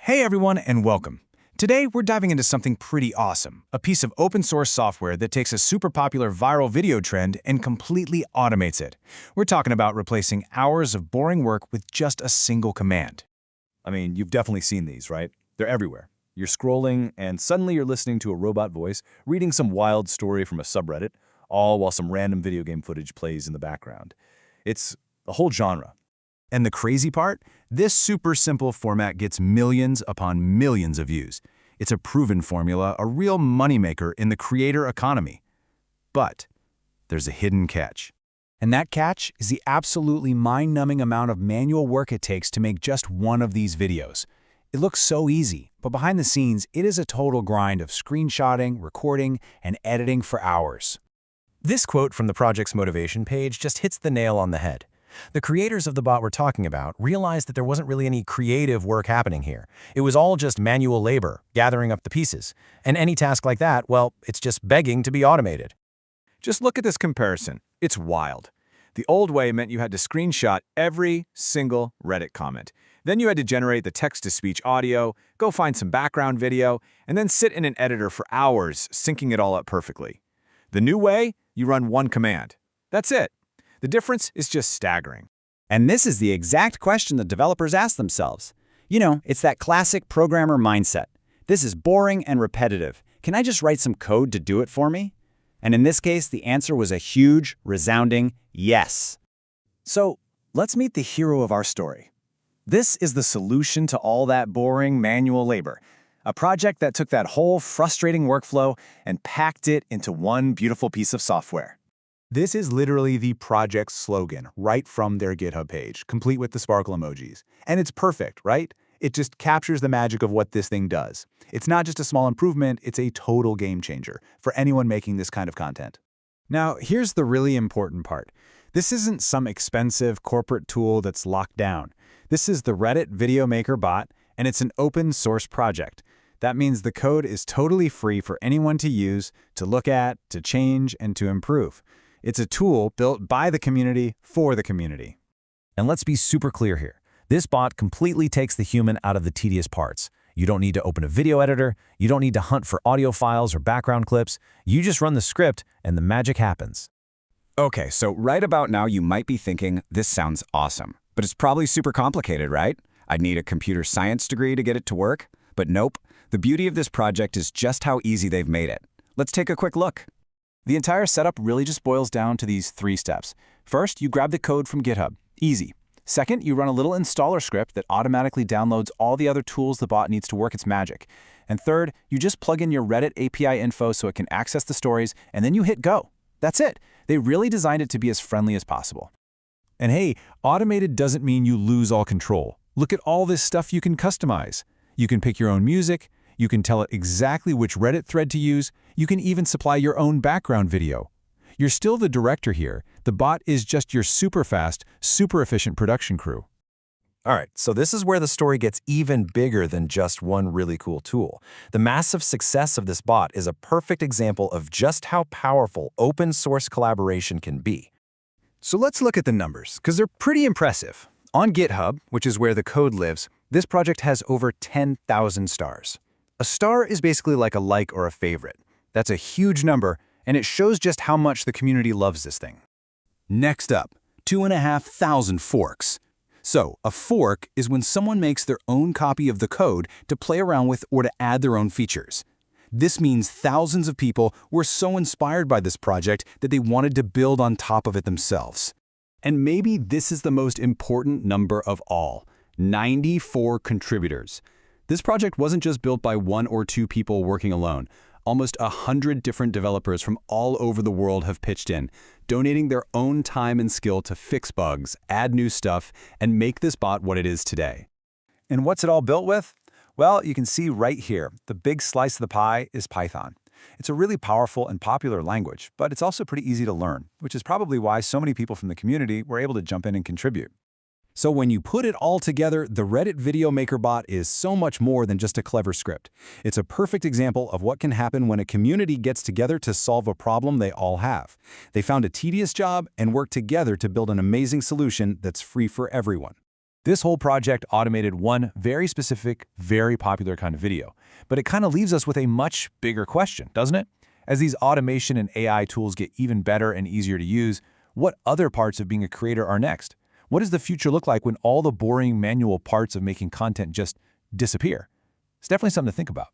Hey everyone, and welcome. Today, we're diving into something pretty awesome, a piece of open source software that takes a super popular viral video trend and completely automates it. We're talking about replacing hours of boring work with just a single command. I mean, you've definitely seen these, right? They're everywhere. You're scrolling, and suddenly you're listening to a robot voice reading some wild story from a subreddit, all while some random video game footage plays in the background. It's a whole genre. And the crazy part? This super simple format gets millions upon millions of views. It's a proven formula, a real moneymaker in the creator economy. But there's a hidden catch. And that catch is the absolutely mind-numbing amount of manual work it takes to make just one of these videos. It looks so easy, but behind the scenes, it is a total grind of screenshotting, recording, and editing for hours. This quote from the project's motivation page just hits the nail on the head. The creators of the bot we're talking about realized that there wasn't really any creative work happening here. It was all just manual labor, gathering up the pieces. And any task like that, well, it's just begging to be automated. Just look at this comparison. It's wild. The old way meant you had to screenshot every single Reddit comment. Then you had to generate the text-to-speech audio, go find some background video, and then sit in an editor for hours, syncing it all up perfectly. The new way, you run one command. That's it. The difference is just staggering. And this is the exact question the developers ask themselves. You know, it's that classic programmer mindset. This is boring and repetitive. Can I just write some code to do it for me? And in this case, the answer was a huge, resounding yes. So, let's meet the hero of our story. This is the solution to all that boring manual labor. A project that took that whole frustrating workflow and packed it into one beautiful piece of software. This is literally the project's slogan, right from their GitHub page, complete with the sparkle emojis. And it's perfect, right? It just captures the magic of what this thing does. It's not just a small improvement, it's a total game changer for anyone making this kind of content. Now, here's the really important part. This isn't some expensive corporate tool that's locked down. This is the RedditVideoMakerBot, and it's an open source project. That means the code is totally free for anyone to use, to look at, to change, and to improve. It's a tool built by the community for the community. And let's be super clear here. This bot completely takes the human out of the tedious parts. You don't need to open a video editor. You don't need to hunt for audio files or background clips. You just run the script and the magic happens. Okay, so right about now you might be thinking, this sounds awesome. But it's probably super complicated, right? I'd need a computer science degree to get it to work. But nope, the beauty of this project is just how easy they've made it. Let's take a quick look. The entire setup really just boils down to these 3 steps. First, you grab the code from GitHub. Easy. Second, you run a little installer script that automatically downloads all the other tools the bot needs to work its magic. And third, you just plug in your Reddit API info so it can access the stories, and then you hit go. That's it. They really designed it to be as friendly as possible. And hey, automated doesn't mean you lose all control. Look at all this stuff you can customize. You can pick your own music. You can tell it exactly which Reddit thread to use. You can even supply your own background video. You're still the director here. The bot is just your super fast, super efficient production crew. All right, so this is where the story gets even bigger than just one really cool tool. The massive success of this bot is a perfect example of just how powerful open source collaboration can be. So let's look at the numbers, because they're pretty impressive. On GitHub, which is where the code lives, this project has over 10,000 stars. A star is basically like a like or a favorite. That's a huge number, and it shows just how much the community loves this thing. Next up, 2,500 forks. So, a fork is when someone makes their own copy of the code to play around with or to add their own features. This means thousands of people were so inspired by this project that they wanted to build on top of it themselves. And maybe this is the most important number of all, 94 contributors. This project wasn't just built by 1 or 2 people working alone. Almost 100 different developers from all over the world have pitched in, donating their own time and skill to fix bugs, add new stuff, and make this bot what it is today. And what's it all built with? Well, you can see right here, the big slice of the pie is Python. It's a really powerful and popular language, but it's also pretty easy to learn, which is probably why so many people from the community were able to jump in and contribute. So when you put it all together, the RedditVideoMakerBot is so much more than just a clever script. It's a perfect example of what can happen when a community gets together to solve a problem they all have. They found a tedious job and worked together to build an amazing solution that's free for everyone. This whole project automated one very specific, very popular kind of video. But it kind of leaves us with a much bigger question, doesn't it? As these automation and AI tools get even better and easier to use, what other parts of being a creator are next? What does the future look like when all the boring manual parts of making content just disappear? It's definitely something to think about.